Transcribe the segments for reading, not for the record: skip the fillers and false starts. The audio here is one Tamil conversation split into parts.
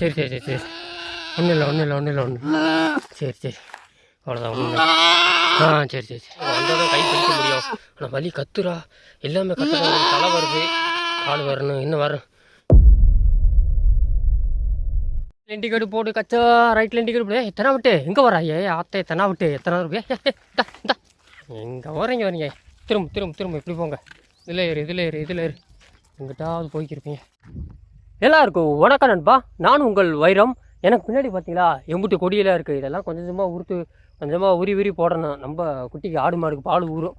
சரி சரி சரி சரி ஒன்றும் இல்லை ஒன்றும் இல்லை ஒன்றும் இல்லை ஒன்றும் சரி சரி அவ்வளோதான் ஒன்றும் சரி சரி சரி வந்தால் கை பிடிக்க முடியும். ஆனால் வலி கத்துறா, எல்லாமே கத்துறா, தலை வருது, கால் வரணும், இன்னும் வரணும். டிக்கெட்டு போட்டு கச்சா ரைட்டில் டிக்கெட் போடு. எத்தனை விட்டு எங்கே வரா? ஆத்தே எத்தனை விட்டு எத்தனை ரூபாய்? எங்கே வரீங்க? திரும்ப திரும்ப திரும்ப இப்படி போங்க. இதில் ஏறு எங்கிட்டாவது போய்க்கிருப்பீங்க. எல்லாருக்கும் வணக்கம் நண்பா, நான் உங்கள் வைரம். எனக்கு பின்னாடி பார்த்தீங்களா எம்புட்டு கொடியெல்லாம் இருக்குது. இதெல்லாம் கொஞ்சமாக உரி போடணும். நம்ம குட்டிக்கு ஆடு மாடுக்கு பால் ஊறும்.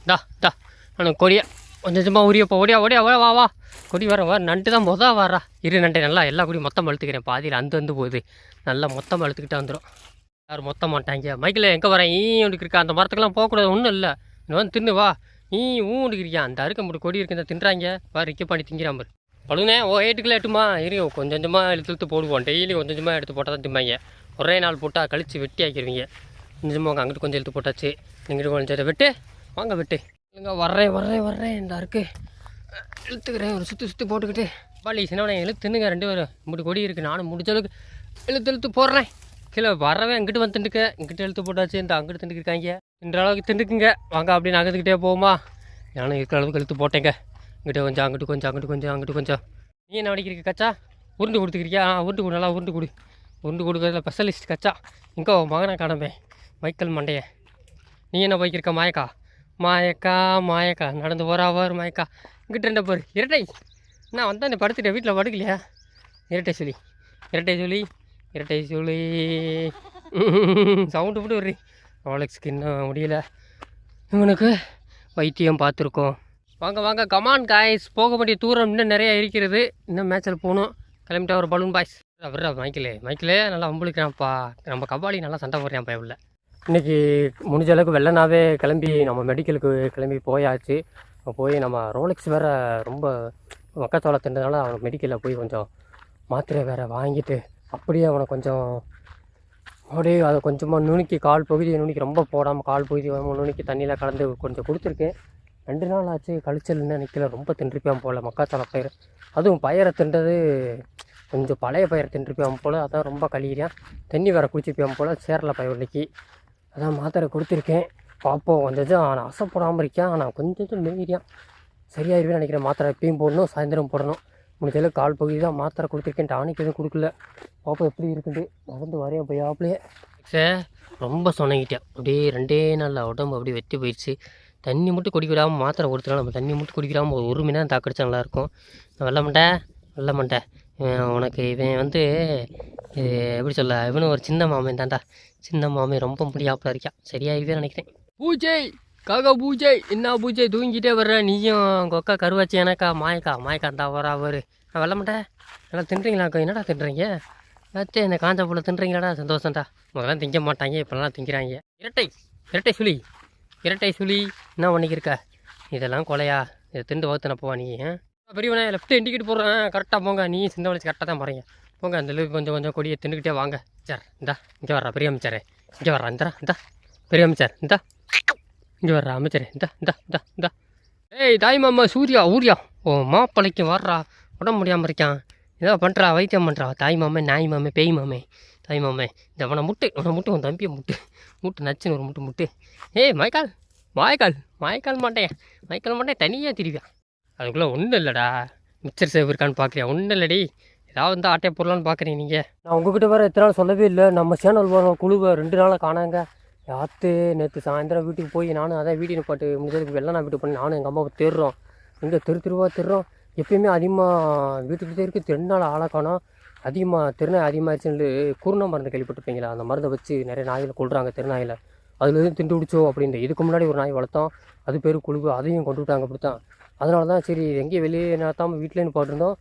நான் கொடியை கொஞ்சமாக உரியப்போ ஓடியா வா கொடி வர நண்டு தான் வரா. நண்டை நல்லா எல்லா கொடியும் மொத்தம் அழுத்துக்கிறேன். பாதியில் அந்த போகுது, நல்லா மொத்தமாக அழுத்துக்கிட்டே வந்துடும். யாரும் மொத்த மாட்டாங்க. மைக்கில் எங்கே வரேன் ஒன்றுக்கு இருக்கா, அந்த மரத்துக்கெல்லாம் போகக்கூடாது, ஒன்றும் இல்லை, இன்னும் வந்து தின்னு வா. ஊண்டுக்கிறியா, அந்த அறுக்க மட்டும் கொடி இருக்கு, இந்த தின்றாங்க வா. ரிக்க பண்ணி திங்கிறான் பாரு. பழுனே 8 கிலோ 8மா கொஞ்சமாக இழுத்து போடுவோம். டெய்லி கொஞ்சமாக எடுத்து போட்டால் தான் திம்பாங்க. ஒரே நாள் போட்டால் கழித்து வெட்டி ஆக்கிடுவீங்க. கொஞ்சமாக அங்கிட்டு கொஞ்சம் இழுத்து போட்டாச்சு, இங்கிட்டு கொஞ்சம் வெட்டு வாங்க வெட்டு. இல்லைங்க வர்றேன் இந்த அருக்கு இழுத்துக்கிறேன். ஒரு சுற்றி போட்டுக்கிட்டு பாலி சின்னவனை இழுத்து தின்னுங்க 2 பேரும். இப்படி கொடி இருக்குது, நானும் முடிஞ்ச அளவுக்கு இழுத்து போடுறேன். கீழே வரவே இங்கிட்டு வந்து திண்டுக்க, இங்கிட்ட இழுத்து போட்டாச்சு, இந்த அங்கிட்டு திண்டுக்கிருக்காங்க. தின்ற அளவுக்கு திண்டுக்குங்க வாங்க. அப்படி நகர்ந்துக்கிட்டே போகுமா, நானும் இருக்கிற அளவுக்கு இழுத்து போட்டேங்க. இங்கிட்ட கொஞ்சம் அங்கிட்டு கொஞ்சம். நீ என்ன வடிக்கிறீங்க கச்சா? உருண்டு கொடுத்துக்கிறியா? உருண்டு கொடு, நல்லா உருண்டு கொடுக்குறதுல ஸ்பெஷலிஸ்ட் கச்சா. இங்கே மகனை காணமே மைக்கேல் மண்டைய. நீ என்ன போய்க்கிருக்க? மாயக்கா நடந்து போறாவர் மாயக்கா. இங்கிட்ட 2 பேர் இரட்டை. நான் வந்தா நீ படுத்துட்டேன், வீட்டில் படுக்கலையா? இரட்டை சொல்லி சவுண்டு போட்டு வர்றி. ரோலெக்ஸ்க்கு இன்னும் முடியல, இவனுக்கு வைத்தியம் பார்த்துருக்கோம். வாங்க கமான் காய்ஸ், போக வேண்டிய தூரம் இன்னும் நிறையா இருக்கிறது. இன்னும் மேட்சில் போகணும். கிளம்பிட்டா ஒரு பலூன் பாய்ஸ். வர்றா மைக்கிலே நல்லா அம்புளிக்கிறான்ப்பா. நம்ம கபாலி நல்லா சண்டை போடுறான் பயவில். இன்றைக்கி முடிஞ்ச அளவுக்கு வெள்ளனாவே கிளம்பி நம்ம மெடிக்கலுக்கு கிளம்பி போயாச்சு. போய் நம்ம ரோலெக்ஸ் வேறு ரொம்ப மக்காச்சோளம் தின்றதுனால அவனுக்கு மெடிக்கலில் போய் கொஞ்சம் மாத்திரை வேறு வாங்கிட்டு அப்படியே அவனை கொஞ்சம் அப்படியே அதை கொஞ்சமாக நுணுக்கி, கால் பகுதியை நுணுக்கி, ரொம்ப போடாமல் கால் பகுதி நுணுக்கி தண்ணியில் கலந்து கொஞ்சம் கொடுத்துருக்கேன். 2 நாள் ஆச்சு, கழிச்சல் இன்னும் நிற்கல. ரொம்ப தின்றுப்பான் போல் மக்காச்சோளம் பயிர். அதுவும் பயிரை தின்றது கொஞ்சம் பழைய பயிரை தின்றுப்பான் போல். அதான் ரொம்ப கழிகிறான். தண்ணி வேறு குடிச்சிருப்பான் போல். சேரல பயிர் இன்னைக்கு. அதான் மாத்திரை கொடுத்துருக்கேன். பார்ப்போம். கொஞ்சம் ஆனால் அசைப்படாமல் இருக்கான். ஆனால் கொஞ்சம் நெய்கிறான். சரியாயிருவேன்னு நினைக்கிறேன். மாத்திரை எப்பயும் போடணும், சாயந்தரம் போடணும். முடிஞ்சாலும் கால் பகுதி தான் மாத்திரை கொடுத்துருக்கேன். டானிக் எதுவும் கொடுக்கல. பார்ப்போம் எப்படி இருக்குது. நடந்து வரையும் போயாப்லையே ரொம்ப சொன்னங்கிட்டேன். அப்படியே 2 நாளில் உடம்பு அப்படியே வெட்டி போயிடுச்சு. தண்ணி மட்டும் குடிக்கிறாமல் மாத்திரை கொடுத்துக்கலாம். நம்ம தண்ணி மட்டும் குடிக்கிறாமல் ஒரு 1 மணி நேரம் தாக்கடிச்சா நல்லாயிருக்கும். வெள்ள மாட்டேன் உனக்கு. இவன் வந்து எப்படி சொல்ல, இவனு ஒரு சின்ன மாமன் தான்டா. சின்ன மாமன் ரொம்ப முடியாப்பில் இருக்கான். சரியாகவே நினைக்கிறேன். பூஜை என்ன பூஜை தூங்கிட்டே வர்ற நீயும் உங்கள் அக்கா கருவாச்சி எனக்கா மாயக்கா இருந்தா வரா அவரு. நான் வெள்ள மாட்டேன். நல்லா தின்றீங்களாக்கா? என்னடா தின்றீங்க? அத்தே இந்த காஞ்ச பூவில் தின்றீங்களாடா? சந்தோஷம்டா. முதல்ல திங்க மாட்டாங்க, இப்போலாம் திங்கிறாங்க. இரட்டை சுழி என்ன பண்ணிக்கிருக்க? இதெல்லாம் கொலையா? இதை திண்டு வகுத்துன போவா நீ? பெரியவனே லெஃப்ட் இண்டிகேட் போடுறேன், கரெக்டாக போங்க. நீ சின்ன வளர்ச்சி கரெக்டாக தான் போகிறீங்க. போங்க. அந்த அளவுக்கு கொஞ்சம் கொடியை தின்னுக்கிட்டே வாங்க. சார் இந்தா இங்கே வர்றா பெரிய அமைச்சரே. இங்கே வர்றா இந்தா பெரிய அமைச்சர். இந்தா இங்கே வர்றா அமைச்சரே. இந்தா ஏய் தாய் மாமா சூர்யா ஊரியா. ஓ மாப்பிள்ளைக்கு வர்றா, உடம்பு முடியாமல் இருக்கான். ஏதோ பண்ணுறா, வைத்தியம் பண்ணுறா. தாய் மாமே, நாய் மாமே, பேய் மாமே, தாய் மாமே. இந்த அவனை முட்டு உன் தம்பியை முட்டு நச்சுன்னு ஒரு முட்டு. ஏய் மாய்க்கால் மாட்டேன் தனியாக திரிவியான். அதுக்குள்ளே ஒன்றும் இல்லைடா. மிக்சர் சேவ் இருக்கான்னு பார்க்குறியா? ஒன்றும் இல்லடி, ஏதாவது வந்து ஆட்டையை போடலான்னு பார்க்குறீங்க நீங்கள். நான் உங்ககிட்ட வேறு எத்தனை நாள் சொல்லவே இல்லை. நம்ம சேனல் வரோம் குழுவை 2 நாளாக காணாங்க. யாத்து நேற்று சாயந்தரம் வீட்டுக்கு போய் நானும் அதான் வீடியோ பாட்டு முடிஞ்சதுக்கு வெள்ளனா வீட்டுக்கு பண்ணி நானும் எங்கள் அம்மாவை தேடுறோம். இங்கே திருவா எப்பயுமே அதிகமாக வீட்டுக்கிட்டே இருக்குது. 2 நாள் ஆளாக காணோம். அதிகமாக திருநாய் அதிகமாகிடுச்சுன்னு குருணை மருந்து கேள்விப்பட்டிருப்பீங்களா? அந்த மருந்தை வச்சு நிறைய நாய்களை கொள்கிறாங்க திருநாயில். அதில் எதுவும் திண்டு பிடிச்சோ அப்படின்ட்டு. இதுக்கு முன்னாடி ஒரு நாய் வளர்த்தோம், அது பேர் குழுவு. அதையும் கொண்டு விட்டாங்க அப்படித்தான். அதனால தான் சரி எங்கேயும் வெளியே நடத்தாமல் வீட்டிலேன்னு போட்டிருந்தோம்.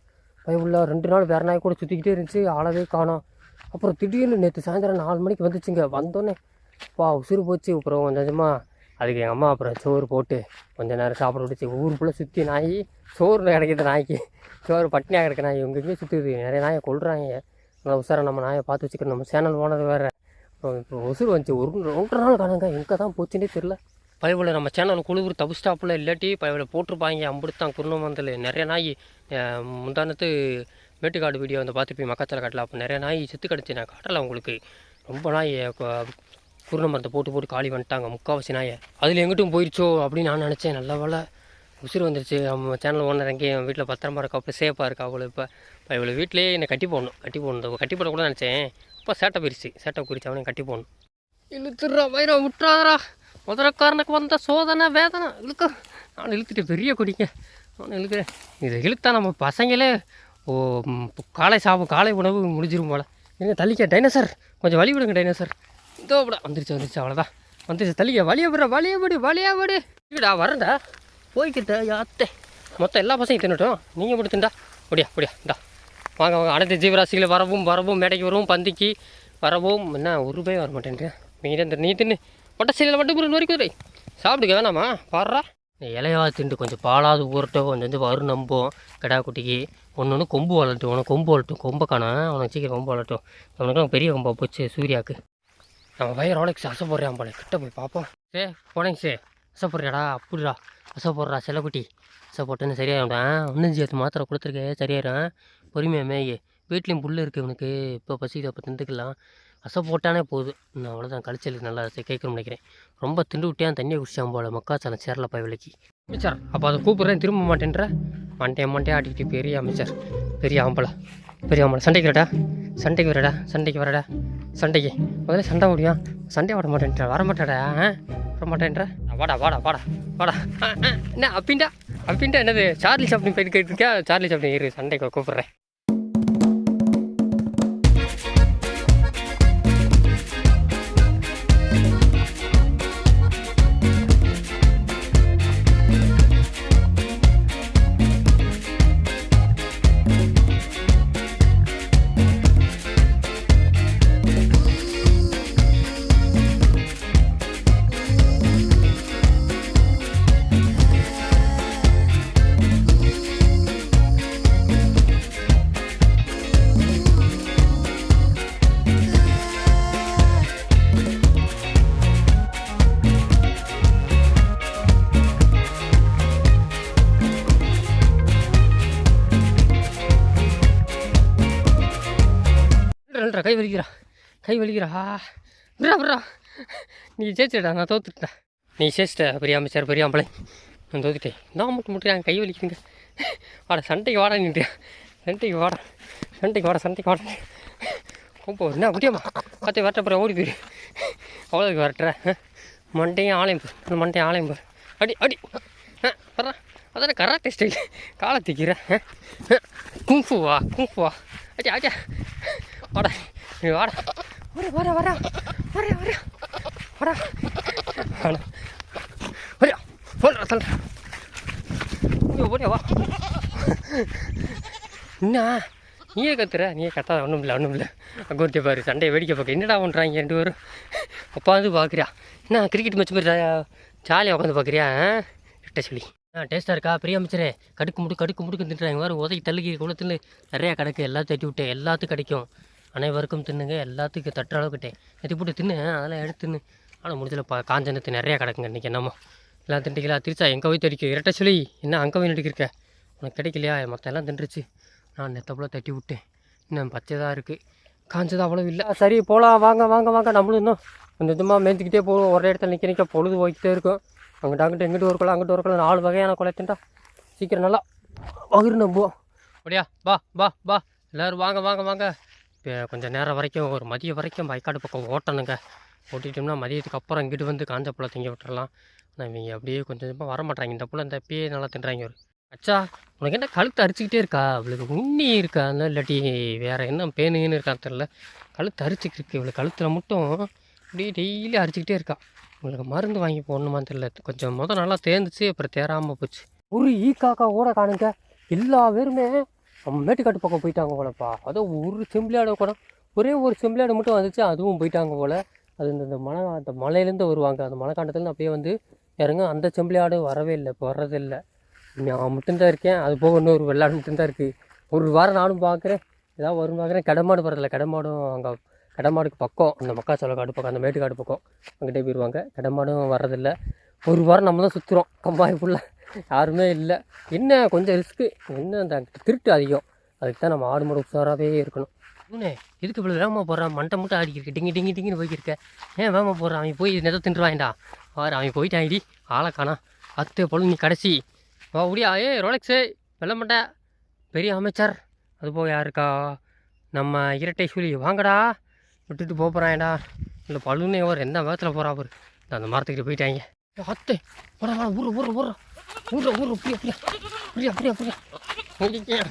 உள்ள 2 நாள் வேறு நாய் கூட சுற்றிக்கிட்டே இருந்துச்சு, ஆளவே காணோம். அப்புறம் திடீர்னு நேற்று சாயந்தரம் 4 மணிக்கு வந்துச்சுங்க. வந்தோடனே உசுறு போச்சு. அப்புறம் கொஞ்சமாக அதுக்கு எங்கள் அம்மா அப்புறம் சோறு போட்டு கொஞ்சம் நேரம் சாப்பிட விட்டுச்சு. ஊருக்குள்ளே சுற்றி நாய் சோறு கிடைக்கிது நாய்க்கு. சோறு பட்டினியாக கிடக்க நாய் எங்கேயுமே சுற்றுது. நிறைய நாயை கொள்கிறாங்க. நல்லா உசாரம் நம்ம நாயை பார்த்து வச்சுக்கணும். நம்ம சேனல் ஓனது வேறு. இப்போ உசுறு வந்துச்சு. 1 நாள் காணுங்க. எங்கே தான் போச்சுன்னே தெரில. பயவில் நம்ம சேனல் குழுவுறு தப்புஸ்டாப்பில் இல்லாட்டி பயவில் போட்டிருப்பாங்க. அம்பிடுத்தான் குருணமந்தல் நிறைய நாய். முந்தானத்து மேட்டுக்காடு வீடியோ வந்து பார்த்துருப்பீங்க மக்காச்சோள காட்டில். அப்போ நிறைய நாய் செத்து கிடச்சி. நான் காட்டலை உங்களுக்கு. ரொம்ப நாய் குருண மரத்தை போட்டு காலி பண்ணிட்டாங்க முக்கால்வாசி நாயை. அதில் எங்கிட்டும் போயிடுச்சோ அப்படின்னு நான் நினச்சேன். நல்ல வேலை உசுறு வந்துருச்சு. நம்ம சேனல் ஓனர் எங்கேயும் என் வீட்டில் பத்திரமா இருக்கா, அப்போ சேஃபாக இருக்கா அவ்வளோ. இப்போ இவ்வளோ வீட்டிலேயே என்னை கட்டி போடணும். கட்டி போட கூட நினச்சேன். அப்போ சேட்டை பிரிச்சு அவனையும் கட்டி போடணும். இழுத்துடுறா வைரம் விட்டுறாதரா. முதலக்காரனுக்கு வந்த சோதனை வேதனை நான் இழுத்துட்டு பெரிய கொடிங்க. நான் இழுக்கிறேன். இதை இழுத்தா நம்ம பசங்களே காலை உணவு முடிஞ்சிரும் போல். எங்க தள்ளிக்க டைனோசர், கொஞ்சம் வழி விடுங்க டைனோசர். இதோ விட வந்துருச்சு அவ்வளோதான். வந்துருச்சு தள்ளிக்க. வழியாபடி இல்லைடா வரேன்டா போய்கிட்ட யாத்தே. மொத்தம் எல்லா பசங்க தின்னுட்டோம். நீங்கள் மட்டும் திண்டா முடியா இந்தா வாங்க அனைத்து ஜீவராசிகளை வரவும் மேடைக்கு வரவும் பந்திக்கு வரவும். என்ன ஒரு ரூபாய் வர மாட்டேன்றேன். நீ தின்னு பட்டசீலில் மட்டும் நொறிக்குதுரை சாப்பிடுக்க வேணாமா பாடுறா. இலையாவது திண்டு கொஞ்சம் பாலாவது ஊறட்டும். கொஞ்சம் வரு நம்போம் கிடா குட்டிக்கு. ஒன்று கொம்பு வளரட்டும். கொம்பை காணாம் அவனுக்கு சீக்கிரம் கொம்பு வளரட்டும். அவனுக்கு பெரிய கொம்பை போச்சு சூர்யாவுக்கு. நம்ம பையன் ரோலெக்ஸ் அசைப்படுறான் போல. கிட்ட போய் பார்ப்போம். போனேங்க அசைப்படுறியாடா. அப்படிடா அசைப்படுறா செல்லக்குட்டி. அசைப்போட்டுன்னு சரியாயிடும்டா. ஒன்றும் சேர்த்து மாத்திரை கொடுத்துருக்கேன் சரியாயிடும். பொறுமையாக மேய். வீட்லேயும் புல் இருக்குது இவனுக்கு. இப்போ பசிக்குது அப்போ திண்டுக்கலாம். அசை போட்டானே போகுது. நான் அவ்வளோதான் கழிச்சலுக்கு நல்லா கேட்கணும்னு நினைக்கிறேன். ரொம்ப திண்டு விட்டியான் தண்ணியை குடிச்சான் போல். மக்காச்சாலம் சேரல போய் விலைக்கு அமைச்சர். அப்போ அதை கூப்பிட்றேன் திரும்ப மாட்டேன்ற. மண்டே ஆட்டிக்கிட்டு பெரிய அமைச்சர் பெரிய ஆம்பளை சண்டைக்கு வரடா. சண்டைக்கு முதல்ல சண்டை முடியும். சண்டை வரமாட்டேன்ற. வாடா என்ன அப்படின்ட்டா என்னது சார்லி சாப்பிட்டு போயிட்டு கேட்டுருக்கா. சார்லி சாப்பிட்டு இரு சண்டைக்கு கூப்பிட்றேன். கை வலிக்கிறா விட்றா. நீ ஜெயிச்சிடா. நான் தோத்துட்டேன். நீ ஜெயிச்சிட்ட பெரிய அமைச்சர் பெரிய ஆம்பளை. நான் தோத்துட்டேன். நான் மட்டும் கை வலிக்குதுங்க. வாடா சண்டைக்கு வாடா நின்றியா. சண்டைக்கு வாடா. ரொம்ப என்ன முடியாமா பார்த்து வரட்டப்புறம் ஓடி போயிடு. அவ்வளோதுக்கு வரட்டுறேன். மண்டையும் ஆலயம் போர். அடி வர்றா. அதான கராத்தே ஸ்டைல். காலை தூக்கிறேன். குங்ஃபுவா ஆச்சா வாடா நீ வாடா வா. என்ன நீயே கத்தாத. ஒன்றும் இல்லை அங்கே பாரு சண்டையை வேடிக்கை பார்க்க. என்னடா பண்ணுறாங்க 2 பேரும். அப்பா வந்து பார்க்குறியா என்ன கிரிக்கெட் மேட்ச் மாதிரி ஜாலியாக உட்காந்து பார்க்குறியா கிட்ட சொல்லி. டேஸ்ட்டாக இருக்கா பெரிய அமைச்சரே. கடுக்கு முடுக்கு தின்னுறாங்க. வேறு உதவி தள்ளுக்கி கூட தின்னு நிறையா கிடக்கு. எல்லாத்தையும் தட்டி விட்டேன். எல்லாத்துக்கும் கிடைக்கும். அனைவருக்கும் தின்னுங்க. எல்லாத்துக்கும் தட்டுற அளவுக்கிட்டே எத்தி போட்டு தின்னு. அதெல்லாம் எடுத்து தின்னு. ஆனால் முடிஞ்சல காஞ்சனத்து நிறையா கிடக்குங்க இன்றைக்கி. என்னமோ எல்லாம் திண்டிக்கலாம். திருச்சா எங்கே போய் தடிக்கும் இரட்டை சொல்லி. என்ன அங்கே போய் நடிக்கிருக்க உனக்கு கிடைக்கலையா. மற்ற எல்லாம் தின்றுச்சு. நான் நெத்தப்போல தட்டி விட்டேன். இன்னும் பச்சைதாக இருக்குது. காஞ்சது அவ்வளோ இல்லை. சரி போகலாம் வாங்க. நம்மளும் இன்னும் கொஞ்சம் கொஞ்சமாக மேய்ச்சிக்கிட்டே போடுவோம். ஒரே இடத்துல நிற்க பொழுது போய்கிட்டே இருக்கும். அங்கிட்ட எங்கிட்டு ஒரு குளம் 4 வகையான குளம் தின்டா சீக்கிரம் நல்லா வகுறு நம்புவோம். அப்படியா வா எல்லோரும் வாங்க. இப்போ கொஞ்சம் நேரம் வரைக்கும் ஒரு மதியம் வரைக்கும் வயக்காடு பக்கம் ஓட்டணுங்க. ஓட்டிட்டோம்னா மதியத்துக்கு அப்புறம் இங்கிட்டு வந்து காஞ்ச புள்ள திங்க விட்டுறலாம். ஆனால் இவங்க அப்படியே கொஞ்சம் கொஞ்சமாக வரமாட்டாங்க. இந்த புள்ள இந்த இப்பயே நல்லா தின்றாங்க. ஒரு அச்சா உனக்கு என்ன கழுத்து அரிச்சிக்கிட்டே இருக்கா. அவளுக்கு உண்ணி இருக்கா இல்லாட்டி வேறு என்ன பேனுன்னு இருக்கான்னு தெரில. கழுத்து அரிச்சிக்கிருக்கு. இவளுக்கு கழுத்தில் மட்டும் அப்படியே டெய்லி அரிச்சிக்கிட்டே இருக்கா. உங்களுக்கு மருந்து வாங்கி போடணுமான்னு தெரியல. கொஞ்சம் நல்லா தேர்ந்துச்சு. அப்புறம் தேராமல் போச்சு. ஒரு ஈக்காக்கா கூட காணுங்க. எல்லா பேருமே மேட்டுக்காட்டு பக்கம் போயிட்டாங்க போலப்பா. அதுவும் ஒரு செம்பிளாடு கூட ஒரே ஒரு செம்பிளாடு மட்டும் வந்துச்சு. அதுவும் போயிட்டாங்க போல். அது இந்த மலையிலேருந்து வருவாங்க. அந்த மலை காண்டத்துலேருந்து அப்படியே வந்து இறங்க. அந்த செம்பிளாடு வரவே இல்லை. இப்போ வர்றதில்லை. நான் மட்டும்தான் இருக்கேன். அது போக இன்னொரு வெள்ளாடு மட்டும்தான் இருக்குது. ஒரு வாரம் நானும் பார்க்குறேன். ஏதாவது வரும் பார்க்குறேன். கடமாடு வரதில்லை. கடமாடும் அங்கே கடமாடுக்கு பக்கம் அந்த மக்காச்சோள காடு பக்கம் அந்த மேட்டுக்காடு பக்கம் அங்கிட்டே போயிடுவாங்க. கடமாடும் வர்றதில்லை. ஒரு வாரம் நம்ம தான் சுற்றுறோம். கம்பாய் ஃபுல்லாக யாருமே இல்லை. என்ன கொஞ்சம் ரிஸ்க்கு. என்ன அந்த திருட்டு அதிகம். அதுக்கு தான் நம்ம ஆடு மாடு உஷாராகவே இருக்கணும். இன்னே எதுக்கு இவ்வளோ வேகமாக போடுறான்? மண்டை மட்டும் ஆடிக்கிருக்கு, டிங்கி டிங்கி டிங்கின்னு போய்க்கிருக்க. ஏன் வேகமாக போடுறான்? அவன் போய் நெதை தின்றுவான்டா. வாரு அவன் போயிட்டாங்கடி, ஆளை காணா. அத்து பொழுது நீ கடைசி வா முடியா. ரோலெக்ஸு வெள்ள மாட்டேன் பெரிய அமைச்சர். அதுபோக யாருக்கா நம்ம இரட்டை சுழி வாங்கடா, விட்டுட்டு போகிறான்டா. இல்லை பழுனே ஒரு எந்த வேகத்தில் போகிறா அவர். அந்த மரத்துக்கிட்ட போயிட்டாங்க. அத்து போடா வா, ஊரு ஊரு ஊரு ஊரு ஊரு புரியா புரியா புரியா புரியா புரியா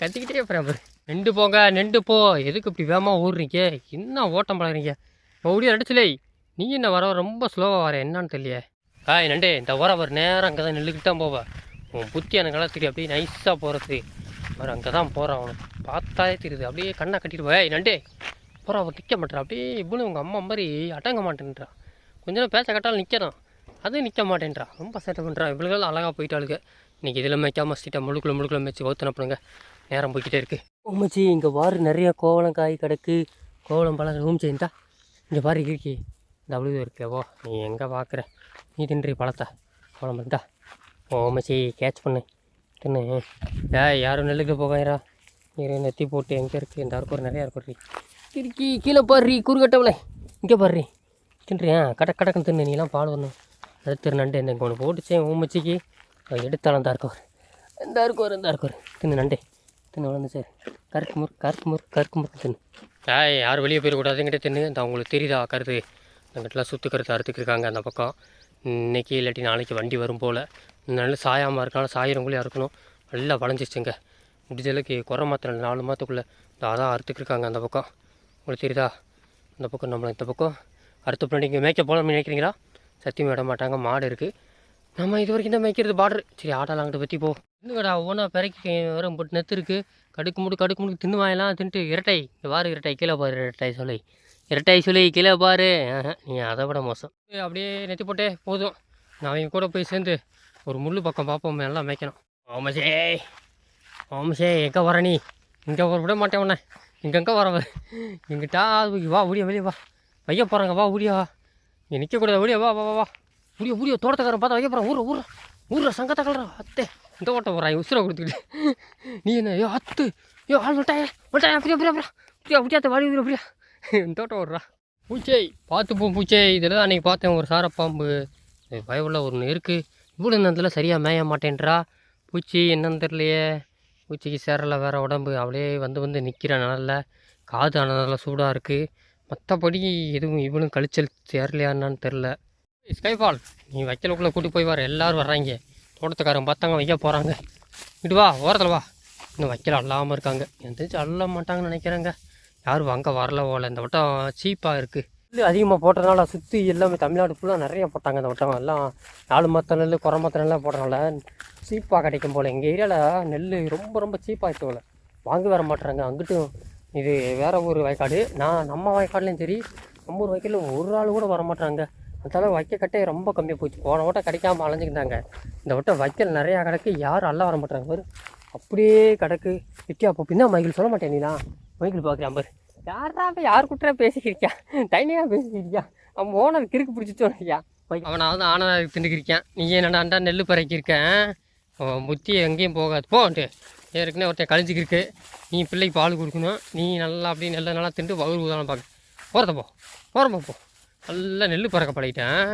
கத்திக்கிட்டே அப்புறம் அவர். நின்று போங்க, நின்று போ. எதுக்கு இப்படி வேகமாக ஊடுறீங்க? என்ன ஓட்டம் பழகிறீங்க? ஓடியா நடிச்சலே. நீ என்ன வர ரொம்ப ஸ்லோவாக வர, என்னான்னு தெரியல. நண்டே இந்த ஓர அவர் நேரம் அங்கே தான் நின்றுக்கிட்டு தான் போவேன். உன் புத்தி எனக்கு நல்லா தெரியும். அப்படியே நைஸாக போகிறது அவர் அங்கே தான் போகிறான். அவனுக்கு பார்த்தாலே தெரியுது. அப்படியே கண்ணை கட்டிட்டு போய் நண்டே போகிற. அவர் நிற்க மாட்டேறான். அப்படியே இவ்வளோ உங்கள் அம்மா மாதிரி அடங்க மாட்டேன்றான். கொஞ்ச நேரம் பேச கட்டாலும் நிற்கிறான், அதுவும் நிற்க மாட்டேன்றான். ரொம்ப சேட்டை பண்ணுறான். இவ்வளோலாம் அழகாக போயிட்டாளுங்க. இன்றைக்கி இதில் மேய்க்காமல் சீட்டை முழுக்குள்ள மேய்ச்சி ஓத்துனப்படுங்க. நேரம் போய்கிட்டே இருக்குது. உம்மச்சி இங்கே பாரு நிறைய கோவலம் காய் கிடக்கு. கோவலம் பழம் ஊமிச்சி இருந்தா இங்கே பாரு இருக்கி இந்த அவ்வளோ இருக்கேவோ. நீ எங்கே பார்க்குற? நீ தின்றி பழத்தை கோவலம் இருந்தா ஓமச்சி கேட்ச் பண்ணு தின்னு. யாரும் நெல்லுக்கு போகிறா. நீர் நெத்தி போட்டு எங்கே இருக்குது? இந்த அறுக்கூர் நிறையா இருக்கும். இருக்கி கீழே பாடுறி குறுக்கட்டவளே. இங்கே பாடுறி தின்றியா கடக்குன்னு தின்னு. நீலாம் பாடு வரணும். அது நண்டு இந்த ஒன்று போட்டுச்சேன் ஊமச்சிக்கு எடுத்தாலும் தான் இருக்கவர். இந்த அறுக்கோர் தின்னு நண்டே தின்னு வளர்ந்து சார். கருக்கு முறுக்கு தின்னு. யாரும் வெளியே போயிடக்கூடாதுங்கிட்டே தின்னு. இந்த அவங்களுக்கு தெரியுதா கருது? அங்கிட்டலாம் சுற்று கருத்து அறுத்துக்கிருக்காங்க அந்த பக்கம். இன்றைக்கி இல்லாட்டி நாளைக்கு வண்டி வரும் போல். நல்ல சாயாமல் இருக்காலும் சாயிரவங்களையும் அறுக்கணும். நல்லா வளைஞ்சிச்சுங்க. முடிஞ்சளவுக்கு குறை மாத்திரம் 4 மாதத்துக்குள்ளே அதான் அறுத்துக்கிருக்காங்க அந்த பக்கம். உங்களுக்கு தெரியுதா? அந்த பக்கம் நம்மளை இந்த பக்கம் அறுத்து பண்ணி இங்கே மேய்க்க போகலாம்னு நினைக்கிறீங்களா? சத்தியம் விட மாட்டாங்க. மாடு இருக்குது. நம்ம இது வரைக்கும் தான் மேய்க்கிறது பார்டரு. சரி ஆட்டெல்லாம் அங்கிட்ட பற்றி போ. இன்னும் ஒவ்வொன்றா பிறக்கி வரும் போட்டு நெத்து இருக்குது. கடுக்கு முடுக்கு தின்னு வாயெல்லாம் தின்ட்டு இரட்டை வாரு இரட்டை கீழே பாரு. இரட்டை சொல்லி கீழே பாரு. நீ அதை விட மோசம். அப்படியே நெத்தி போட்டே போதும். நான் அவங்க கூட போய் சேர்ந்து ஒரு முள் பக்கம் பார்ப்போம். எல்லாம் மேய்க்கணும். ஓமசே எங்கே வர நீ? இங்கே ஒரு விட மாட்டேன் உன்னை. இங்கே வர எங்கிட்டா வா ஊடியா வெளியே வா. வைக்க போகிறாங்க வா ஊடியா. நீ நிற்கக்கூடாது ஊடியா வா வா வா ஊடியா தோட்டத்துக்காரன் பார்த்தா வைக்க போகிறான். ஊர்ற சங்கத்தை கலறா அத்தே. இந்த ஓட்டம் போகிறான் உசுரை கொடுத்துக்கிட்டு. நீ என்ன அத்து ஆள் விட்டாயா அப்படியா வாடி அப்படியா தோட்டம் ஓடுறா. பூச்சை பார்த்து போ பூச்சை. இதில் தான் அன்றைக்கி பார்த்தேன் ஒரு சாரப்பாம்பு பயவுள்ள ஒன்று இருக்குது. இவ்வளோ நேரத்தில் சரியாக மேய மாட்டேன்றா பூச்சி. என்னன்னு தெரியலையே. பூச்சிக்கு சேரல வேறு உடம்பு. அவளே வந்து நிற்கிறான். நல்லா காது ஆனதால சூடாக இருக்குது. மற்றபடி எதுவும் இவளும் கழிச்சல் சேரலையான்னு தெரில. ஸ்கைஃபால் நீ வைக்கலுக்குள்ளே கூட்டி போய் வர. எல்லோரும் வர்றாங்க. தோட்டத்துக்காரன் பார்த்தாங்க வைக்க போகிறாங்க. இட்டு வா ஓரத்தில் வா. இன்னும் வைக்கல அல்லாமல் இருக்காங்க. எந்திரிச்சு அள்ள மாட்டாங்கன்னு நினைக்கிறேங்க. யாரும் அங்கே வரல போகல. இந்த வட்டம் சீப்பாக இருக்குது. நெல் அதிகமாக போட்டதுனால சுற்றி எல்லாமே தமிழ்நாடு ஃபுல்லாக நிறைய போட்டாங்க. இந்த வட்டம் எல்லாம் 4 மாத நெல் குறை மாத நெல்லாம் போடுறனால சீப்பாக கிடைக்கும் போல். எங்கள் ஏரியாவில் நெல் ரொம்ப சீப்பாகிட்டு போல். வாங்கி வர மாட்டுறாங்க. அங்கிட்டும் இது வேறு ஒரு வயக்காடு. நம்ம வயக்காடுலேயும் சரி நம்ம ஊர் வயக்காடில் ஒரு ஆள் கூட வர மாட்டுறாங்க. அதனால வைக்க கட்டே ரொம்ப கம்மியாக போச்சு. போன வட்டம் கிடைக்காம அலைஞ்சிக்கிட்டாங்க. இந்த வட்டம் வைக்கல் நிறையா கிடக்கு. யாரும் அள்ள வர மாட்டுறாங்க பாரு. அப்படியே கிடக்கு விட்டியா. அப்போ பின்னா மைக்கிள் சொல்ல மாட்டேன். நீனா மைக்கிள் பார்க்குறான் பாரு. யார் குட்டா பேசிக்கிறியா? தனியாக பேசிக்கிறியா? அவன் ஓனர் கிறுக்கு பிடிச்சிச்சோன்னையா. அவனாவது ஆனதாக திண்டுக்கிறிக்கான். நீ என்னடாண்டா நெல் பறக்கிருக்கேன். முத்தி எங்கேயும் போகாது போன்ட்டு. ஏற்கனவே ஒருத்தன் கழிஞ்சிக்கிருக்கு. நீ பிள்ளைக்கு பால் கொடுக்கணும். நீ நல்லா அப்படியே நல்லா திண்டு வகுறு ஊதாலும் பார்க்க போகிறத போ. நல்லா நெல் பறக்க பழகிட்டேன்.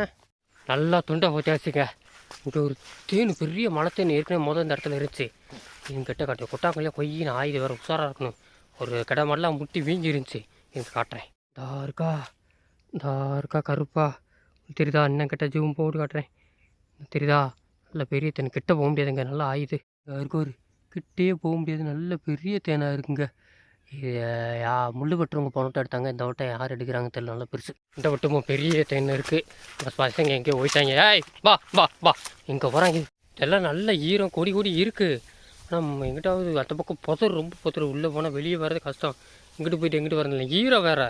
நல்லா துண்டை போற்றி வச்சுக்க. இங்கே ஒரு பெரிய மழை தேன் ஏற்கனவே இந்த இடத்துல இருந்துச்சு. கிட்ட காட்டு கொட்டாங்கல்லையே கொய்யின்னு ஆயுத வேறு உஷாராக இருக்கணும். ஒரு கடை மாடலாம் முட்டி வீங்கி இருந்துச்சு. எனக்கு காட்டுறேன். இருக்கா கருப்பா தெரியுதா? இன்னும் கிட்ட ஜூம் போட்டு காட்டுறேன். தெரியுதா? நல்ல பெரிய தேன். கிட்ட போக முடியாதுங்க. நல்லா ஆயுது ஒரு கிட்டே போக முடியாது. நல்ல பெரிய தேனாக இருக்குங்க. முள் வெட்டுறவங்க போனோட்ட எடுத்தாங்க. இந்த வட்டம் யார் எடுக்கிறாங்க தெரியல. நல்லா பெருசு. இந்த வட்டமும் பெரிய தேன் இருக்குது. பசங்க எங்கேயோ போயிட்டாங்க. வா இங்கே வராங்க. இதெல்லாம் நல்ல ஈரம் கொடி இருக்குது. ஆனால் எங்கிட்டாவது அந்த பக்கம் ரொம்ப புதர். உள்ளே போனால் வெளியே வர்றது கஷ்டம். இங்கிட்டு போயிட்டு எங்கிட்டு வரதில்லை. ஈரம் வேறு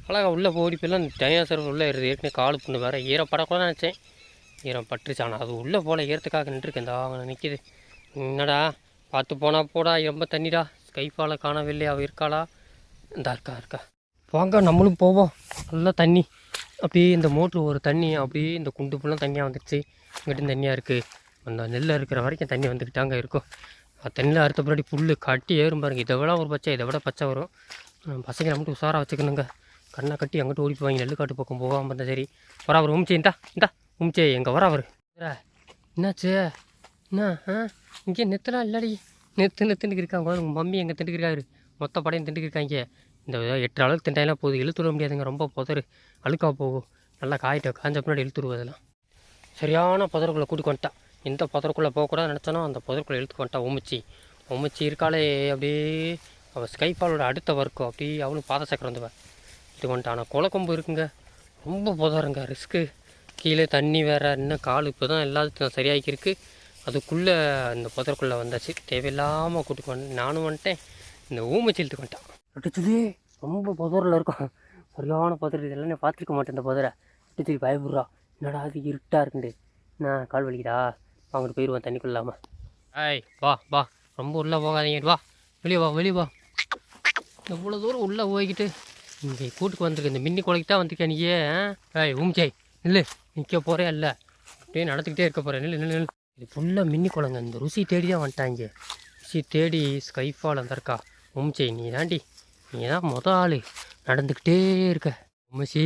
அழகாக உள்ளே போடி போயெல்லாம் டைனாசர் உள்ளே ஏறுது. ஏற்கனவே காலு புண்ணு வேறு. ஈரம் படக்கூட நினச்சேன். ஈரம் பட்டுருச்சு. ஆனால் அது உள்ளே போல் ஈரத்துக்காக நின்றுருக்கு. இந்த அவங்க நிற்கிது. என்னடா பார்த்து போடா. ரொம்ப தண்ணிடா. ஸ்கைஃபாலை காணவில்லை. அவள் இருக்காளா? இந்த இருக்கா வாங்க நம்மளும் போவோம். நல்லா தண்ணி அப்படியே இந்த மோட்ரு ஒரு தண்ணி அப்படியே இந்த குண்டு ஃபுல்லாக தண்ணியாக வந்துடுச்சு. இங்கிட்டும் தண்ணியாக இருக்குது. அந்த நெல்லை இருக்கிற வரைக்கும் தண்ணி வந்துக்கிட்டாங்க இருக்கும். தென்னில் அறுத்த பின்னாடி புல் கட்டி ஏறும் பாருங்க. இதை விட ஒரு பச்சை, இதை விட பச்சை வரும். பசங்களை மட்டும் உஷாராக வச்சுக்கணுங்க. கண்ணை கட்டி அங்கிட்டு ஓடி போவாங்க. நெல்லுக்காட்டு பக்கம் போகாமல் இருந்தால் சரி. வரா அவர் உமிச்சி இந்தா உமிச்சே எங்கே வரா அவர். என்னாச்சு என்ன இங்கே நெத்தலாம் இல்லாடி நெத்துன்னு இருக்காங்க. உங்கள் மம்மி எங்கே திண்டுக்கிருக்காரு, மொத்த படையும் திண்டுக்கிருக்காங்க. இந்த 8 அளவுக்கு திண்டாயெல்லாம் போகுது, இழுத்து விட முடியாதுங்க. ரொம்ப புதரு அழுக்காக போகும். நல்லா காஞ்ச பின்னாடி இழுத்துருவோம். அதெல்லாம் சரியான புதருக்குள்ளே கூட்டிக்கு வந்துட்டா. எந்த புதருக்குள்ளே போகக்கூடாது நினச்சானோ அந்த புதருக்குள்ளே இழுத்துக்கு வந்துட்டா. உமிச்சி இருக்காளே அப்படியே அவள் ஸ்கைஃபாலோட அடுத்த வர்க்கம் அப்படியே அவளும் பாத சக்கரம் வந்துவன் இது வந்துட்டான். ஆனால் குளக்கொம்பு இருக்குங்க, ரொம்ப புதருங்க, ரிஸ்க்கு. கீழே தண்ணி வேறு, இன்னும் கால் இப்போ தான் எல்லாத்துக்கும் சரியாகிருக்கு. அதுக்குள்ளே இந்த புதருக்குள்ளே வந்தாச்சு. தேவையில்லாமல் கூட்டிக்கு வந்து நானும் வந்துட்டேன். இந்த ஊமச்சி இழுத்துக்கு வந்துட்டான். அடிச்சது ரொம்ப புதரில் இருக்கும், சரியான புதர். இதெல்லாம் நான் பார்த்துருக்க மாட்டேன். இந்த புதரை அடிச்சு பயப்படுறா. என்னடா அது இருட்டாக இருக்குண்டு, நான் கால் வலிக்குதா, வாங்கிட்டு போயிடுவேன் தண்ணிக்குள்ளாமல். வா ரொம்ப உள்ளே போகாதீங்க, வா வெளியே வா. எவ்வளோ தூரம் உள்ளே போய்கிட்டு இங்கே கூட்டுக்கு வந்திருக்கு. இந்த மின்னி குலைக்கு தான் வந்திருக்கேன் நீயே. ஊமிச்சை இல்லை, நிற்க போகிறே இல்லை, அப்படியே நடந்துக்கிட்டே இருக்க போகிறேன். நில்லு. இது ஃபுல்லாக மின்னி குளங்க. இந்த ருசி தேடி தான் வந்துட்டாங்க. ருசி தேடி ஸ்கைஃபால் வந்திருக்கா. ஊமிச்சை நீ தான் ஆள் நடந்துக்கிட்டே இருக்க. உமசி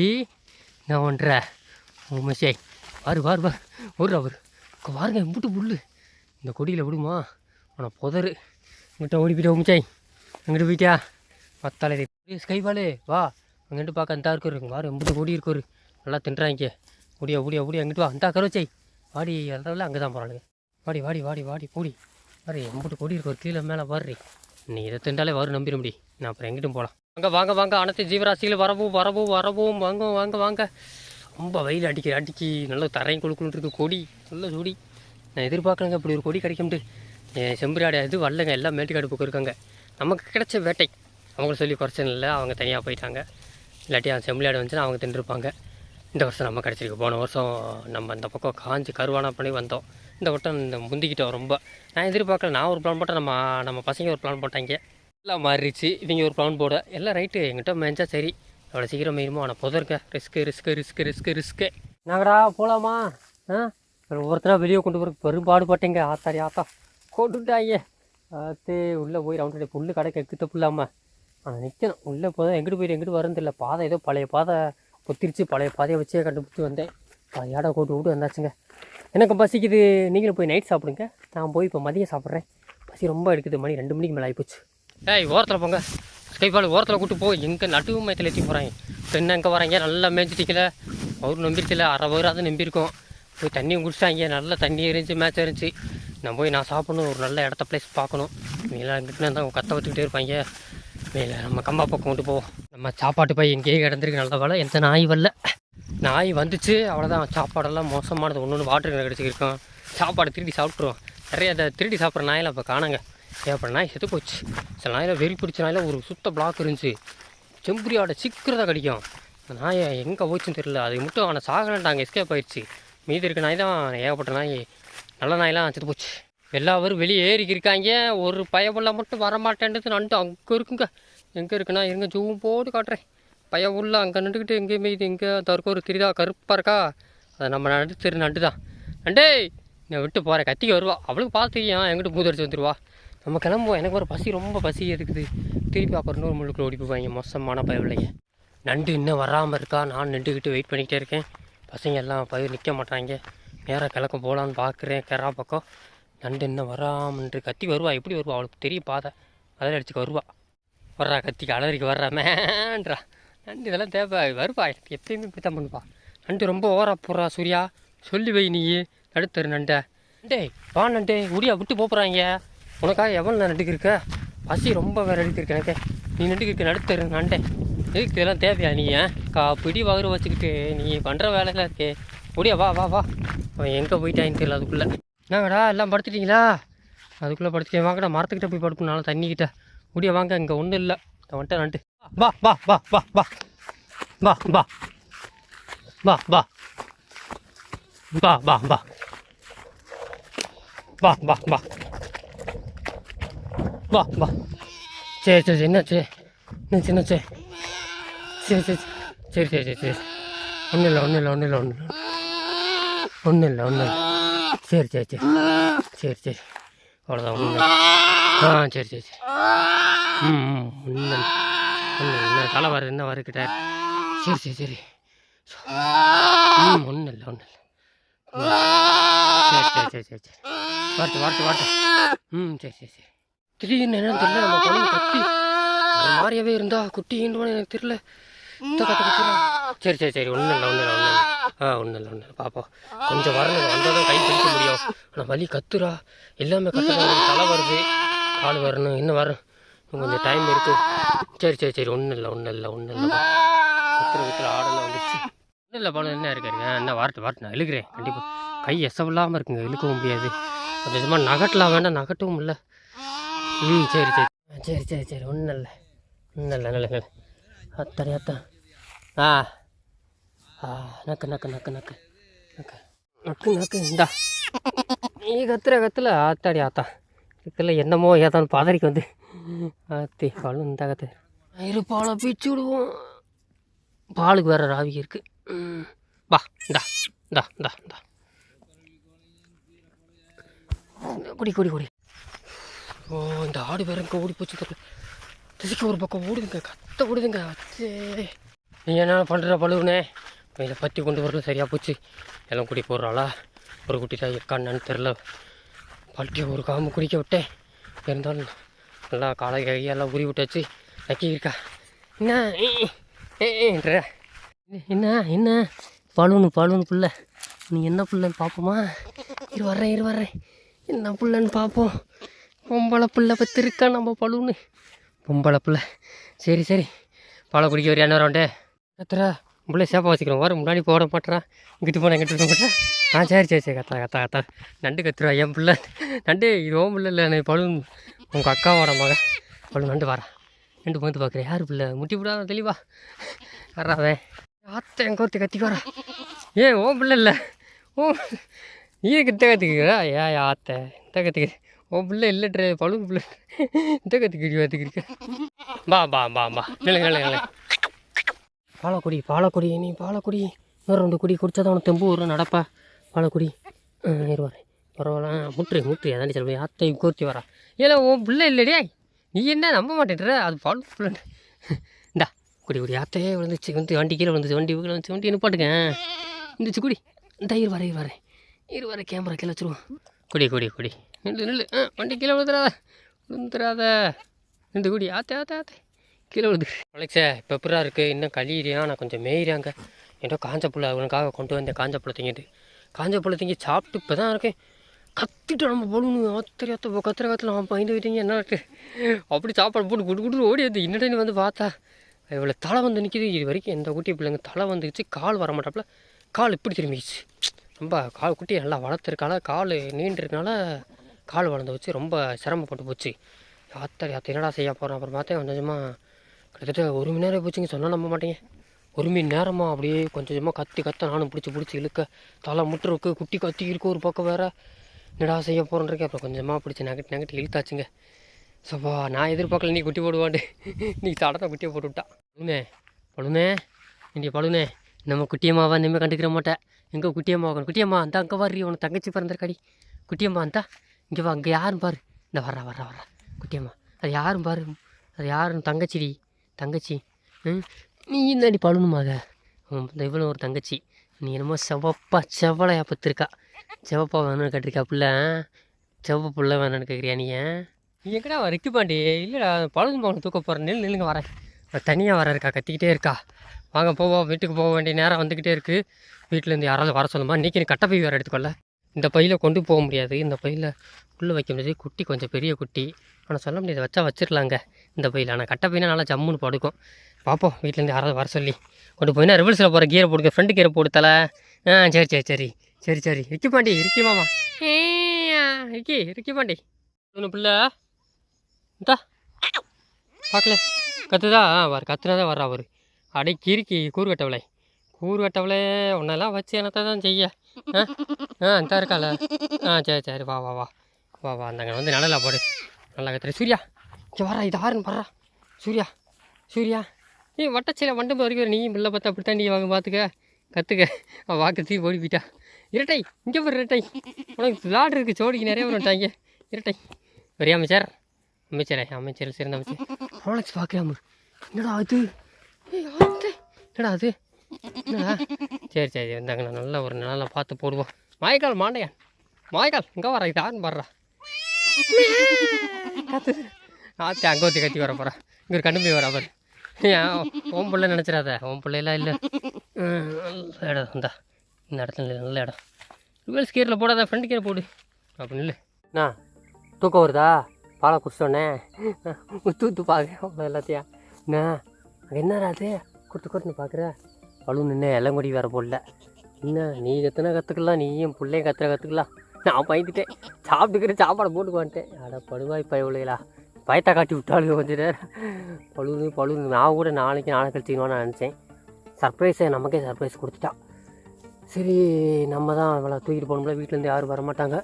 என்ன பண்ணுற உமசே? வாரு அவர் பாருங்க எம்பிட்டு புல். இந்த கொடியில் விடுமா ஆனால் புதரு. இங்கிட்ட ஓடி போயிட்டா உமிச்சாய், அங்கிட்டு போயிட்டியா மத்தாலே ஸ்கைஃபாலு வா. அங்கிட்டு பார்க்க அந்த இருக்கு வாரு, எம்பிட்டு கொடி இருக்கொரு நல்லா தின்றாங்க. ஓடியா அங்கிட்டு வா. அந்த கருவச்சாய் வாடி, அதெல்லாம் அங்கே தான் போகிறாளுங்க. வாடி பூடி வாரி, எம்பிட்டு கொடி இருக்கொரு கீழே மேலே வாரி. நீ இதை திண்டாலே வரும் நம்பிட முடி. நான் அப்புறம் எங்கிட்டும் போகலாம். வாங்க அனைத்து ஜீவராசிகள் வரவும் வாங்க. ரொம்ப வெயில் அடிக்கி நல்லா தரையும் கொடுக்கணுன்னு இருக்குது. கொடி நல்ல சூடி. நான் எதிர்பார்க்கலங்க இப்படி ஒரு கொடி கிடைக்கும்ட்டு. செம்பரியாடு இது வரலங்க, எல்லாம் மேட்டுக்காடு பக்கம் இருக்காங்க. நமக்கு கிடைச்ச வேட்டை அவங்கள சொல்லி குறைச்சது இல்லை, அவங்க தனியாக போயிட்டாங்க. இல்லாட்டி அந்த செம்பரியாடு வந்துச்சுன்னா அவங்க தின்றுருப்பாங்க. இந்த வருஷம் நம்ம கிடச்சிருக்கு. போன வருஷம் நம்ம அந்த பக்கம் காஞ்சி கருவானா பண்ணி வந்தோம். இந்த வட்டம் இந்த முந்திக்கிட்டோம் ரொம்ப. நான் எதிர்பார்க்கல. நான் ஒரு பிளான் போட்டேன், நம்ம பசங்க ஒரு பிளான் போட்டாங்க, எல்லாம் மாறிடுச்சு. இவங்க ஒரு பிளான் போட எல்லாம் ரைட்டு. எங்கிட்ட மேய்ஞ்சா சரி, அவ்வளோ சீக்கிரம் மேயுமோ. ஆனால் புதருங்க ரிஸ்க்கு. நாங்கடா போகலாமா? ஒவ்வொருத்தராக வெளியே கொண்டு போகிற பெரும்பாடுபட்டேங்க. ஆத்தா கொண்டுட்டாங்க. உள்ளே போய் ரவுண்ட் புல்லு கடைக்கு எக்கிட்ட புல்லாமல் ஆனால் நிற்கணும். உள்ளே போதான் எங்கிட்டு வரதில்லை. பாதை ஏதோ பழைய பாதை பொத்திருச்சு. பழைய பாதையை வச்சே கண்டுபிடிச்சி வந்தேன். ஏடா விட்டு வந்தாச்சுங்க. எனக்கு பசிக்குது, நீங்களும் போய் நைட் சாப்பிடுங்க. நான் போய் இப்போ மதியம் சாப்பிட்றேன். பசி ரொம்ப எடுக்குது. மணி 2 மணிக்கு மேலே ஆகிப்போச்சு. ஓரத்தில் போங்க, ஸ்கைஃபால் ஓரத்தில் கூப்பிட்டு போய் எங்கே நடுவு மயத்தில் ஏற்றி போகிறாங்க. பெண்ணை எங்கே வராங்க, நல்லா மேய்ச்சிட்டிக்கல. அவரு நம்பிருச்சில்ல, அரை வராது நம்பியிருக்கோம். போய் தண்ணியும் குடிச்சிட்டாங்க. நல்லா தண்ணி இருந்துச்சு, மேட்ச் இருந்துச்சு. நான் சாப்பிடணும், ஒரு நல்ல இடத்த பிளேஸ் பார்க்கணும். இவங்களாம் எங்கிட்ட தான் கத்த வச்சுக்கிட்டே இருப்பாங்க. மேலே நம்ம கம்பா பக்கம் கொண்டு போவோம். நம்ம சாப்பாட்டு போய் எங்கேயே கிடந்திருக்கு. நல்ல வேலை எந்த நாய் வரல. நாய் வந்துச்சு அவ்வளோதான். சாப்பாடெல்லாம் மோசமானது. ஒன்று வாட்டர் கிடச்சிருக்கோம். சாப்பாடு திருடி சாப்பிட்ருவோம். நிறைய அதை திருடி சாப்பிட்ற நாயெல்லாம் இப்போ காணாங்க. ஏப்பட நாய் செத்து போச்சு. சில நாயில் வெறி பிடிச்ச நாயில் ஒரு சுத்த பிளாக் இருந்துச்சு. செம்பரியாட சீக்கிரதாக கடிக்கும். அந்த நாயை எங்கே போச்சுன்னு தெரியல. அது மட்டும் ஆனால் சாகலன்ட்டாங்க, எஸ்கேப் ஆயிடுச்சு. மீதி இருக்க நாய் தான் ஏகப்பட்ட நாய். நல்ல நாயெல்லாம் செத்து போச்சு. எல்லாரும் வெளியே ஏறிக்கிருக்காங்க. ஒரு பயவுள்ள மட்டும் வரமாட்டேன்றது நண்டு அங்கே இருக்குங்க. எங்கே இருக்குன்னா இருங்க, ஜூம் போட்டு காட்டுறேன். பயவுள்ள அங்கே நின்றுக்கிட்டு எங்கேயுமே இது எங்கே தருக்கு ஒரு திரிதா கருப்பாக இருக்கா. அதை நம்ம நண்டு தான். நண்டே நான் விட்டு போகிறேன், கத்திக்கு வருவா. அவளுக்கு பார்த்துக்கியான் எங்கிட்ட பூதடிச்சு வந்துடுவா. நம்ம கிளம்புவோம். எனக்கு ஒரு ரொம்ப பசி இருக்குது. திருப்பி அப்புறம் இன்னொரு முள்ளுக்குள்ள ஓடி போவாங்க. மோசமான பயவில்லைங்க. நண்டு இன்னும் வராமல் இருக்கா. நான் நின்றுக்கிட்டு வெயிட் பண்ணிக்கிட்டே இருக்கேன். பசங்க எல்லாம் பயிர் நிற்க மாட்டாங்க. நேராக கிழக்க போகலான்னு பார்க்குறேன். கெரா பக்கம் நண்டு இன்னும் வராமன்று. கத்தி வருவா. எப்படி வருவா அவளுக்கு தெரியும் பாதை. அதில் அடிச்சுக்க வருவா. வர்றா கத்திக்கு அலறிக்கு வர்றாமேன்றா. நண்டு இதெல்லாம் தேவை வருவா. எப்பயுமே இப்படி தான் பண்ணுவா. நண்டு ரொம்ப ஓரா போடுறா. சூர்யா சொல்லி வை, நீ தடுத்துரு நண்டை. நண்டே வா நண்டே, முடியா விட்டு போகிறாங்க. உனக்காக எவ்வளோ நான் நண்டுக்கு இருக்க. பசி ரொம்ப வேறு எடுத்துருக்கு எனக்கு. நீ நண்டுக்கு இருக்க நடுத்தரு நண்டே. எதுக்கு இதெல்லாம் தேவையா? நீ பிடி வகுறு வச்சுக்கிட்டு நீ பண்ணுற வேலையெல்லாம் இருக்கே. முடியா வா. அவன் எங்கே போயிட்டான்னு தெரியல. அதுக்குள்ளே என்னங்கடா எல்லாம் படுத்துட்டிங்களா? அதுக்குள்ளே படுத்துக்கேன். வாங்கடா மரத்துக்கிட்ட போய் படுக்கணும். நானும் தண்ணிக்கிட்ட. முடியா வாங்க, இங்கே ஒன்றும் இல்லை. வந்துட்டேன் நண்டு. வா வா வா வா வா வா வா வா வா வா வா வா வா வா வா வா வா. சரி என்னாச்சு சரி ஒன்றும் இல்லை. சரி அவ்வளோதான் ஒன்றும் இல்லை. சரி சரி சரி. ஒன்றும் என்ன தலை வருது என்ன வருக்கிட்ட. சரி சரி சரி. ஒன்றும் இல்லை ஒன்றும் இல்லை. சரி சரி சரி சரி. வார்த்தை. சரி சரி சரி. திடீர்னு என்னன்னு தெரியல, நம்ம குழம்பு கத்தி ஒரு மாதிரியாவே இருந்தா குட்டின்னு எனக்கு தெரியல. சரி சரி சரி. ஒன்றும் இல்லை ஒன்றும் இல்லை பார்ப்போம். கொஞ்சம் வரணும், வந்தால் தான் கை பிடிக்க முடியும். ஆனால் வலி கத்துறா, எல்லாமே கத்துறா. தலை வருது, கால் வரணும், இன்னும் வரும், கொஞ்சம் டைம் இருக்குது. சரி சரி. ஒன்றும் இல்லை கத்துற வீட்டில் ஆடெல்லாம் வந்துடுச்சு. ஒன்றும் இல்லை பாலம் என்ன இருக்காருங்க, என்ன வார்த்தை நான் இழுக்கிறேன். கண்டிப்பாக கை எசவில்லாமல் இருக்குங்க, இழுக்கவும் முடியாது. கொஞ்சமாக நகட்டலாம் வேண்டாம், நகட்டவும் இல்லை. சரி. ஒன்றும் இல்லை நல்ல அத்தான். நக்கு இந்தா நீ கத்துல ஆத்தாடி ஆத்தா கத்துல என்னமோ ஏதான்னு பாதறிக்கு வந்து ஆத்தி பாலும் இந்த கத்து இரு பாலை பீச்சு விடுவோம். பாலுக்கு வேற ராவி இருக்கு. வா இந்தா குடி. ஓ இந்த ஆடு வேற இங்கே ஓடி போச்சு. திசைக்கு ஒரு பக்கம் ஓடுதுங்க, கத்த ஓடுதுங்க. நீ என்ன பண்ணுற பழுவுனே, இதை பற்றி கொண்டு வரல, சரியாக போச்சு. எல்லாம் குடி போடுறாளா, ஒரு குட்டி தான் இருக்கான்னு தெரில. பல்ட்டியை ஒரு காம்பு குடிக்க விட்டேன். இருந்தாலும் நல்லா காலை கையெல்லாம் உரி விட்டாச்சு. நக்கி இருக்கா என்ன பழுவுன்னு புள்ள. நீ என்ன புள்ளன்னு பார்ப்போமா? இரு வர்றேன். என்ன புள்ளன்னு பார்ப்போம். பொம்பளை புள்ள பற்றி இருக்கா நம்ம பழுவுன்னு. பொம்பளை பிள்ளை. சரி பாலை குடிக்க வரையா என்ன வரண்டே கத்துறா. பிள்ளை சேப்பாக வச்சுக்கிறோம், வர முன்னாடி போட மாட்டேறா, இங்கிட்டு போனேன் எங்கிட்ட மாட்டேன். சரி கத்தா நண்டு கத்துறா என் பிள்ளை. நண்டு இது ஓம் பிள்ளை இல்லை, பழு உங்கள் அக்காவோட மகன் பழு. நண்டு வரா, நண்டு வந்து பார்க்குறேன். யார் பிள்ளை முட்டி விடாத தெளிவா வர்றாவே. ஆத்த என் கோர்த்து கத்திக்கு வரா. ஏன் ஓம் பிள்ளை இல்லை, நீ கற்றுக்கிறா. ஆத்த இந்த கற்றுக்க உன் பிள்ளை இல்லைட்ரு, பழுகு பிள்ளை இந்த கற்றுக்கிறிக்க. பா நிலை பாலக்குடி நீ பாலக்குடி இன்னொரு 2 குடி குடித்தாதான் உனக்கு தெம்பு வரும். நடப்பா பாலக்குடி. இருவாரு பரவாயில்ல. முற்று அதாண்டி சொல்லுவேன். ஆத்தை கோர்த்தி வரா. ஏன்னா உன் பிள்ளை இல்லைடியா, நீ என்ன நம்ப மாட்டேன்ற, அது பழுகு பிள்ளை. இந்தா குடி ஆத்தையே விழுந்துச்சு, வந்து வண்டி கீழே விழுந்துச்சு, வண்டி நிப்பாட்டுங்க இருந்துச்சு. குடி இந்த இருவாரு கேமரா கீழே வச்சுருவோம். குடி நில்லு. வண்டி கீழே விழுந்துடாத இந்த குடி. ஆத்தே கீழே விழுது. அலெக்ஸே இப்போ எப்படா இருக்குது, இன்னும் கழியிறியா? நான் கொஞ்சம் மேயிறாங்க. ஏதோ காஞ்ச புள்ள அவனுக்காக கொண்டு வந்தேன். காஞ்ச புள்ள திங்கி சாப்பிட்டு இப்போ தான் இருக்கேன். கத்திட்டு நம்ம போடணும். ஆத்திரியாத்த கத்துற காத்துல நான் பயந்து விட்டீங்க. என்ன அப்படி சாப்பாடு போட்டு குடு ஓடி வந்து இன்னடனு வந்து பார்த்தா இவ்வளோ தலை வந்து நிற்கிது. இது வரைக்கும் எந்த குட்டி பிள்ளைங்க தலை வந்துச்சு, கால் வர மாட்டாப்புல. கால் இப்படி திரும்பிச்சு. ரொம்ப குட்டியை நல்லா வளர்த்துருக்கால, கால் நீண்டிருக்கனால கால் வளர்ந்து வச்சு ரொம்ப சிரமப்பட்டு போச்சு. ஆத்தாடி என்னடா செய்ய போகிறேன். அப்புறம் பார்த்தேன் கொஞ்சமாக கிட்டத்தட்ட 1 மணி நேரம் போச்சுங்க. சொன்னால் நம்ப மாட்டேங்க, 1 மணி நேரமாக அப்படியே கொஞ்சமாக கத்த நானும் பிடிச்சி இழுக்க. தலை முட்டுருக்கு, குட்டி கத்தி இருக்கு ஒரு பக்கம் வேறு. என்னடா செய்ய போகிறேன்ருக்கேன். அப்புறம் கொஞ்சமாக பிடிச்சி நகட்டி இழுத்தாச்சுங்க. சப்பா நான் எதிர்பார்க்கல நீ குட்டி போடுவாண்டு. நீ தடத்தை குட்டியை போட்டு விட்டா. பழுனே இண்டிய பழுனே, நம்ம குட்டியம்மாவா இனிமேல் கண்டுக்கிற மாட்டேன். எங்கே குட்டியம்மா அந்த அங்கே வர்றி, உனக்கு தங்கச்சி பிறந்திருக்காடி. குட்டியம்மா அந்த இங்கே வா, அங்கே யாரும் பாரு. இந்த வர்றா குட்டியம்மா. அது யாரும் பாரு, அது யாரும் தங்கச்சி. நீ இந்தாடி பழுனுமாக இந்த இவ்வளோ ஒரு தங்கச்சி. நீ என்னமோ செவலையா பத்திருக்கா. செவப்பா வேணும்னு கேட்டிருக்கா பிள்ளை. செவப்ப பிள்ளை வேணும்னு கேட்குறியா நீ எங்கடா வரைக்கு பாண்டி? இல்லைடா பழுதுமா அவனை தூக்க போகிறேன். நில்லுங்க வரேன். தனியாக வர இருக்கா, கத்திக்கிட்டே இருக்கா. வாங்க போவோம், வீட்டுக்கு போக வேண்டிய நேரம் வந்துக்கிட்டே இருக்குது. வீட்டிலேருந்து யாராவது வர சொல்லுமா. இன்றைக்கி நீ கட்டப்பை வேறு எடுத்துக்கொள்ள. இந்த பையில் கொண்டு போக முடியாது, இந்த பையில் உள்ளே வைக்க முடியாது. குட்டி கொஞ்சம் பெரிய குட்டி, ஆனால் சொல்ல முடியாது, வச்சிடலாங்க இந்த பையில். ஆனால் கட்டப்பைனா நல்லா ஜம்முன்னு படுக்கும். பார்ப்போம், வீட்டிலேருந்து யாராவது வர சொல்லி கொண்டு போயினா ரிவர்ஸில் போகிற கீரை போடுங்க, ஃப்ரெண்டு கீரை போட்டு தலை. சரி இருக்கி பாண்டி, இருக்கி மாமா, இருக்கி பாண்டி. ஒன்று பிள்ளை இந்தா பார்க்கல கத்துதா கத்துனாதான் வர்றா அவர். அடை கிறுக்கி கூறுகட்டவளே உன்னெல்லாம் வச்சு என்னத்தை தான் செய்ய. இந்த இருக்கால. சரி வா அந்தங்க வந்து நல்லா போடு, நல்லா கத்துற. சூர்யா இங்கே வர்றா, இது ஆறுன்னு வர்றா. சூர்யா நீ வட்டச்சில வண்டு வரைக்கும் நீ பிள்ளை பார்த்தா அப்படி தாண்டி வாங்க கற்றுக்க. வாக்கு ஓடி போயிட்டா. இரட்டை இங்கே போய் இரட்டை, உனக்கு விளாடு இருக்குது, சோடிக்கு நிறைய வந்துட்டாங்க. இரட்டை வரியாம சார் அமைச்சர் சிறந்த அமைச்சர் ரோலக்ஸ் பார்க்கலாம. என்னடா அது? என்னடா அது? என்னடா? சரி வந்தாங்கண்ணா, நல்ல ஒரு நல்லா பார்த்து போடுவோம். மாய்க்கால் மாண்டையா, மாய்க்கால் இங்கே வர, இது ஆன் பாடுறா காத்து ஆத்து அங்கே ஊற்றி கத்தி வர போகிறா. இங்கே ஒரு கண்டுபி வரா பாரு. ஏன் ஓம் பிள்ளை நினச்சிடாத, ஓம் பிள்ளைலாம் இல்லை. நல்ல இடம் இந்தா, இந்த இடத்துல நல்ல இடம். ரிவல்ஸ் கீரில் போடாத, ஃப்ரெண்டு கீரை போடு அப்படின்னு இல்லை. அண்ணா தூக்கம் வருதா? பாலை குடிச்சோடனே ஊற்று பார்க்க எல்லாத்தையும். என்ன என்னடா அது கொடுத்துன்னு பார்க்குற? பழு நின்று இளங்கொடி வேறு போடல. என்ன நீ கற்றுக்கலாம், நீயும் பிள்ளையும் கற்றுக்கலாம். நான் பயந்துட்டேன், சாப்பிட்டுக்கிற சாப்பாடை போட்டுக்கு வந்துட்டேன். அட படுவாய் பயவுலைகளா, பயத்தை காட்டி விட்டாளுங்க கொஞ்சம் நேரம். பழு நான் கூட நாளைக்கு கழிச்சிக்கணும்னு நினச்சேன். சர்ப்ரைஸை நமக்கே சர்ப்ரைஸ் கொடுத்துட்டா. சரி நம்ம தான் இவ்வளோ தூக்கிட்டு போகணும்ல, வீட்டிலேருந்து யாரும் வரமாட்டாங்க.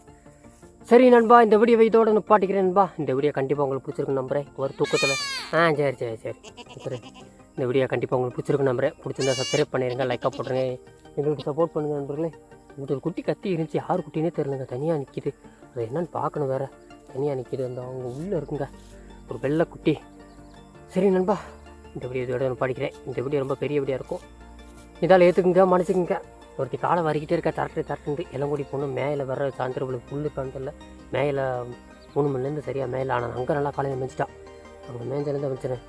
சரி நண்பா, இந்த வீடியோ இதோட நிப்பாட்டிக்கிறேன் நண்பா. இந்த வீடியோ கண்டிப்பாக உங்களுக்கு பிடிச்சிருக்கு நம்புறேன். ஒரு தூக்கத்தில் சரி இந்த வீடியோ கண்டிப்பாக உங்களுக்கு பிடிச்சிருக்கு நம்புறேன். பிடிச்சிருந்தா சப்ஸ்கிரைப் பண்ணிடுங்க, லைக்காக போட்டுருங்க, எங்களுக்கு சப்போர்ட் பண்ணுங்கள் நண்பர்களே. இங்கிட்ட ஒரு குட்டி கத்தி இருந்துச்சு, யார் குட்டினே தெரிலங்க, தனியாக நிற்கிது. அது என்னன்னு பார்க்கணும், வேறு தனியாக நிற்கிது. அந்த அவங்க உள்ளே இருக்குங்க ஒரு வெள்ளை குட்டி. சரி நண்பா, இந்த வீடியோ இதோட நிப்பாட்டிக்கிறேன். இந்த வீடியோ ரொம்ப பெரிய வீடியோ இருக்கும், இதால் ஏற்றுக்குங்க, மன்னிச்சுக்குங்க. ஒருத்தி காலை வரிக்கிட்டே இருக்கா, தரட்டு இளங்கூடி பொண்ணு மேலே வர சாயந்தரம் புல்லு காணதில்ல. மேலே 3 மணிலேருந்து சரியாக மேலே ஆனால் அங்கே நல்லா காலையில் மேய்ச்சிட்டா. அங்கே மேய்ஞ்சலேருந்து அமைச்சிடேன்,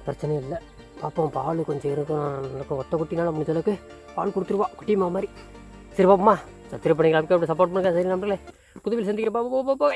பிரச்சனையும் இல்லை. பார்ப்போம், பால் கொஞ்சம் இருக்கும், எனக்கு ஒத்த குட்டினால முடிஞ்ச அளவுக்கு பால் கொடுத்துருவா, குட்டிமா மாதிரி. சரி பாப்போம்மா, சப்ஸ்கிரைப் பண்ணிக்கலாம், அப்படி சப்போர்ட் பண்ணுங்க. சரி நம்பளே, புதுவில் சந்திக்கிற பாப்பா.